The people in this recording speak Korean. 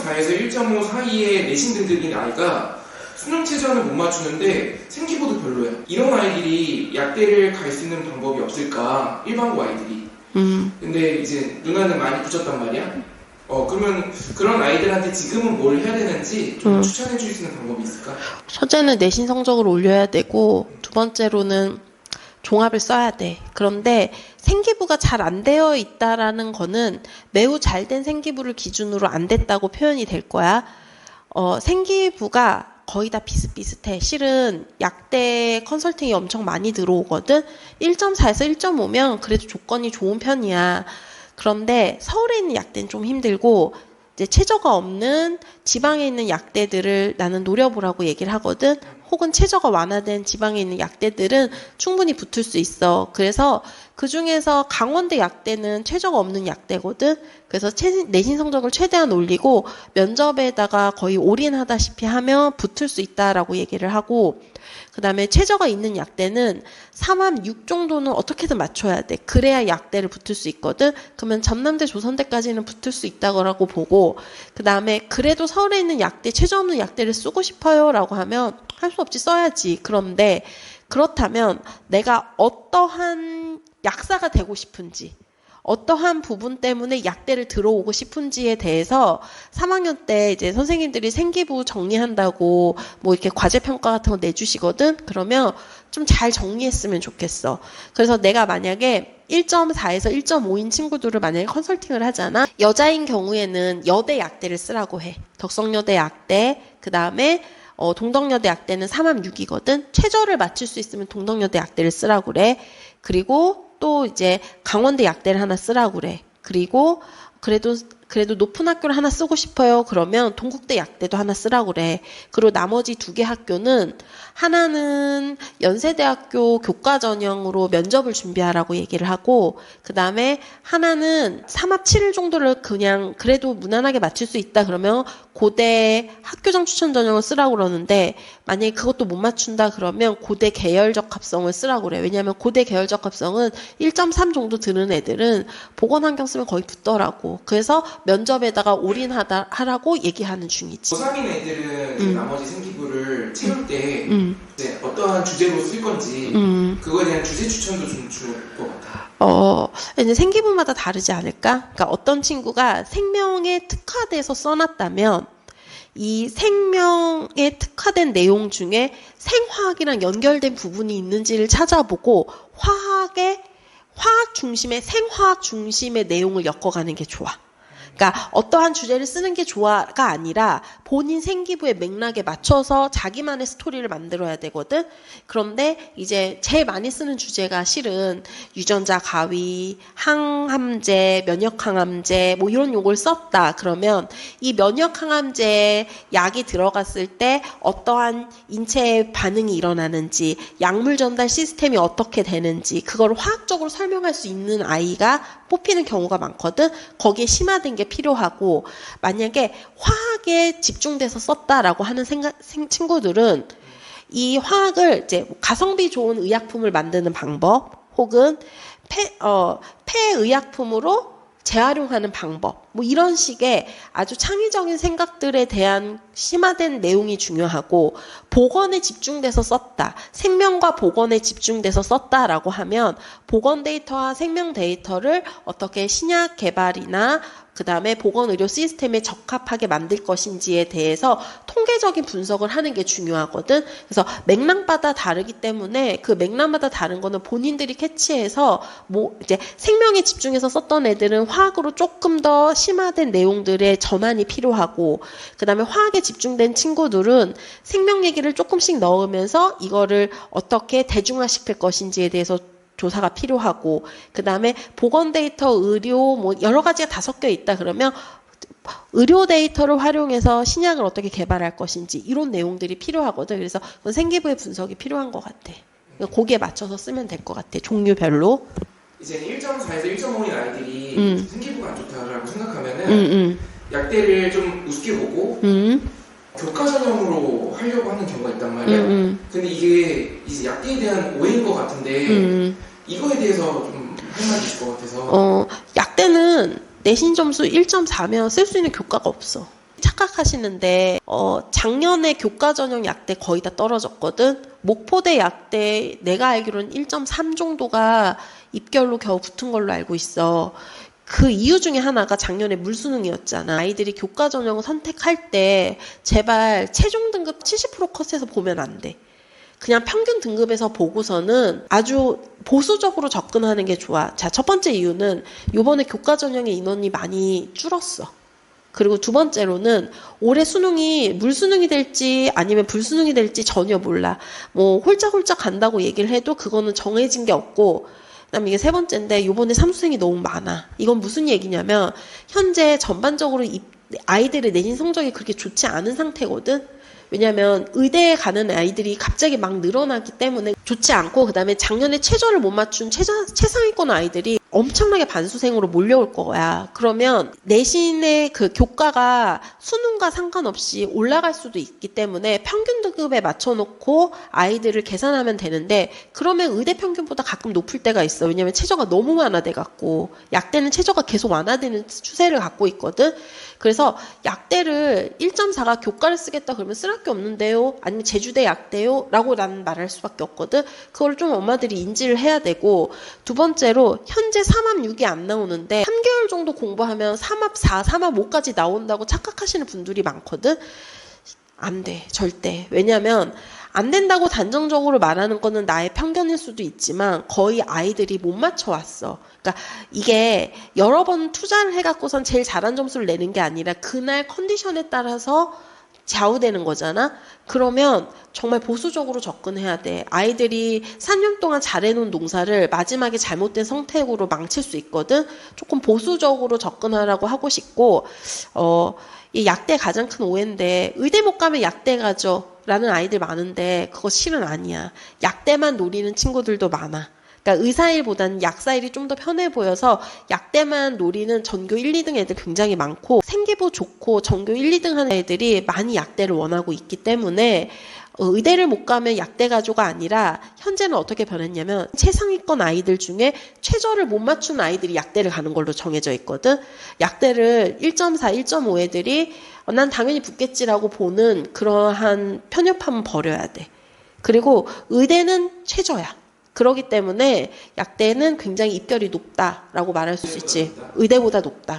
1.4에서 1.5 사이의 내신 등급인 아이가 수능 최저는 못 맞추는데 생기부도 별로야. 이런 아이들이 약대를 갈 수 있는 방법이 없을까? 일반고 아이들이. 근데 이제 누나는 많이 붙였단 말이야. 그러면 그런 아이들한테 지금은 뭘 해야 되는지 좀 추천해 줄 수 있는 방법이 있을까? 첫째는 내신 성적을 올려야 되고, 두 번째로는 종합을 써야 돼. 그런데 생기부가 잘 안 되어 있다라는 거는 매우 잘 된 생기부를 기준으로 안 됐다고 표현이 될 거야. 생기부가 거의 다 비슷비슷해. 실은 약대 컨설팅이 엄청 많이 들어오거든. 1.4에서 1.5면 그래도 조건이 좋은 편이야. 그런데 서울에 있는 약대는 좀 힘들고, 이제 최저가 없는 지방에 있는 약대들을 나는 노려보라고 얘기를 하거든. 혹은 최저가 완화된 지방에 있는 약대들은 충분히 붙을 수 있어. 그래서 그 중에서 강원대 약대는 최저가 없는 약대거든. 그래서 내신 성적을 최대한 올리고 면접에다가 거의 올인하다시피 하면 붙을 수 있다라고 얘기를 하고, 그 다음에 최저가 있는 약대는 3함 6 정도는 어떻게든 맞춰야 돼. 그래야 약대를 붙을 수 있거든. 그러면 전남대 조선대까지는 붙을 수 있다고 보고, 그 다음에 그래도 서울에 있는 약대, 최저 없는 약대를 쓰고 싶어요 라고 하면 할 수 없지, 써야지. 그런데 그렇다면 내가 어떠한 약사가 되고 싶은지, 어떠한 부분 때문에 약대를 들어오고 싶은지에 대해서 3학년 때 이제 선생님들이 생기부 정리한다고 뭐 이렇게 과제평가 같은 거 내주시거든? 그러면 좀 잘 정리했으면 좋겠어. 그래서 내가 만약에 1.4에서 1.5인 친구들을 만약에 컨설팅을 하잖아. 여자인 경우에는 여대 약대를 쓰라고 해. 덕성여대 약대, 그 다음에 동덕여대 약대는 3함 6이거든. 최저를 맞출 수 있으면 동덕여대 약대를 쓰라고 그래. 그리고 또 이제 강원대 약대를 하나 쓰라고 그래. 그리고 그래도 높은 학교를 하나 쓰고 싶어요. 그러면 동국대 약대도 하나 쓰라고 그래. 그리고 나머지 2개 학교는, 하나는 연세대학교 교과 전형으로 면접을 준비하라고 얘기를 하고, 그 다음에 하나는 3합 7일 정도를 그냥 그래도 무난하게 맞출 수 있다 그러면 고대 학교장 추천 전형을 쓰라고 그러는데, 만약에 그것도 못 맞춘다 그러면 고대 계열적 합성을 쓰라고 그래. 왜냐하면 고대 계열적 합성은 1.3 정도 드는 애들은 보건환경 쓰면 거의 붙더라고. 그래서 면접에다가 올인하라고 얘기하는 중이지. 고3인 애들은 이제 나머지 생기부를 채울 때 이제 어떠한 주제로 쓸 건지 그거에 대한 주제 추천도 좀 줄 것 같아. 이제 생기부마다 다르지 않을까? 그러니까 어떤 친구가 생명에 특화돼서 써놨다면 이 생명에 특화된 내용 중에 생화학이랑 연결된 부분이 있는지를 찾아보고 화학 중심의, 생화학 중심의 내용을 엮어가는 게 좋아. 그러니까 어떠한 주제를 쓰는 게 좋아가 아니라 본인 생기부의 맥락에 맞춰서 자기만의 스토리를 만들어야 되거든. 그런데 이제 제일 많이 쓰는 주제가 실은 유전자 가위, 항암제, 면역항암제 뭐 이런 용어를 썼다. 그러면 이 면역항암제 약이 들어갔을 때 어떠한 인체의 반응이 일어나는지, 약물 전달 시스템이 어떻게 되는지 그걸 화학적으로 설명할 수 있는 아이가 뽑히는 경우가 많거든. 거기에 심화된 게 필요하고, 만약에 화학에 집중돼서 썼다라고 하는 친구들은 이 화학을 이제 가성비 좋은 의약품을 만드는 방법, 혹은 폐의약품으로 재활용하는 방법, 뭐 이런 식의 아주 창의적인 생각들에 대한 심화된 내용이 중요하고, 보건에 집중돼서 썼다, 생명과 보건에 집중돼서 썼다라고 하면 보건 데이터와 생명 데이터를 어떻게 신약 개발이나 그 다음에 보건의료 시스템에 적합하게 만들 것인지에 대해서 통계적인 분석을 하는 게 중요하거든. 그래서 맥락마다 다르기 때문에 그 맥락마다 다른 거는 본인들이 캐치해서, 뭐 이제 생명에 집중해서 썼던 애들은 화학으로 조금 더 심화된 내용들의 전환이 필요하고, 그 다음에 화학에 집중된 친구들은 생명 얘기를 조금씩 넣으면서 이거를 어떻게 대중화시킬 것인지에 대해서 조사가 필요하고, 그 다음에 보건 데이터, 의료 뭐 여러 가지가 다 섞여 있다 그러면 의료 데이터를 활용해서 신약을 어떻게 개발할 것인지 이런 내용들이 필요하거든. 그래서 그건 생기부의 분석이 필요한 것 같아. 거기에 맞춰서 쓰면 될 것 같아. 종류별로. 이제 1.4에서 1.5인 아이들이 생기부가 안 좋다라고 생각하면은 약대를 좀 우습게 보고 교과 전형으로 하려고 하는 경우가 있단 말이야. 근데 이게 이제 약대에 대한 오해인 것 같은데 이거에 대해서 좀 할 말이 있을 것 같아서. 약대는 내신 점수 1.4면 쓸 수 있는 교과가 없어. 착각하시는데 작년에 교과 전형 약대 거의 다 떨어졌거든. 목포대 약대 내가 알기로는 1.3 정도가 입결로 겨우 붙은 걸로 알고 있어. 그 이유 중에 하나가 작년에 물수능이었잖아. 아이들이 교과 전형을 선택할 때 제발 최종 등급 70% 컷에서 보면 안 돼. 그냥 평균 등급에서 보고서는 아주 보수적으로 접근하는 게 좋아. 자, 첫 번째 이유는 요번에 교과 전형의 인원이 많이 줄었어. 그리고 두 번째로는 올해 수능이 물수능이 될지 아니면 불수능이 될지 전혀 몰라. 뭐 홀짝홀짝 간다고 얘기를 해도 그거는 정해진 게 없고, 그다음에 이게 세 번째인데 요번에 삼수생이 너무 많아. 이건 무슨 얘기냐면 현재 전반적으로 아이들의 내신 성적이 그렇게 좋지 않은 상태거든. 왜냐면 의대에 가는 아이들이 갑자기 막 늘어나기 때문에 좋지 않고, 그다음에 작년에 최저를 못 맞춘 최상위권 아이들이 엄청나게 반수생으로 몰려올 거야. 그러면 내신의 그 교과가 수능과 상관없이 올라갈 수도 있기 때문에 평균 등급에 맞춰놓고 아이들을 계산하면 되는데, 그러면 의대 평균보다 가끔 높을 때가 있어. 왜냐면 최저가 너무 완화돼갖고, 약대는 최저가 계속 완화되는 추세를 갖고 있거든. 그래서 약대를 1.4가 교과를 쓰겠다 그러면 쓸 학교 없는데요? 아니면 제주대 약대요? 라고 나는 말할 수밖에 없거든. 그걸 좀 엄마들이 인지를 해야 되고, 두 번째로 현재 3합 6이 안 나오는데 3개월 정도 공부하면 3합 4, 3합 5까지 나온다고 착각하시는 분들이 많거든. 안 돼, 절대. 왜냐면 안 된다고 단정적으로 말하는 거는 나의 편견일 수도 있지만 거의 아이들이 못 맞춰왔어. 그러니까 이게 여러 번 투자를 해갖고선 제일 잘한 점수를 내는 게 아니라 그날 컨디션에 따라서 좌우되는 거잖아. 그러면 정말 보수적으로 접근해야 돼. 아이들이 4년 동안 잘해놓은 농사를 마지막에 잘못된 선택으로 망칠 수 있거든. 조금 보수적으로 접근하라고 하고 싶고, 이 약대 가장 큰 오해인데, 의대 못 가면 약대 가죠 라는 아이들 많은데 그거 실은 아니야. 약대만 노리는 친구들도 많아. 그러니까 의사일보다는 약사일이 좀 더 편해 보여서 약대만 노리는 전교 1, 2등 애들 굉장히 많고, 생기부 좋고 전교 1, 2등 하는 애들이 많이 약대를 원하고 있기 때문에 의대를 못 가면 약대 가조가 아니라 현재는 어떻게 변했냐면 최상위권 아이들 중에 최저를 못 맞춘 아이들이 약대를 가는 걸로 정해져 있거든. 약대를 1.4, 1.5 애들이 난 당연히 붙겠지라고 보는 그러한 편협함은 버려야 돼. 그리고 의대는 최저야. 그렇기 때문에 약대는 굉장히 입결이 높다라고 말할 수 있지. 의대보다 높다.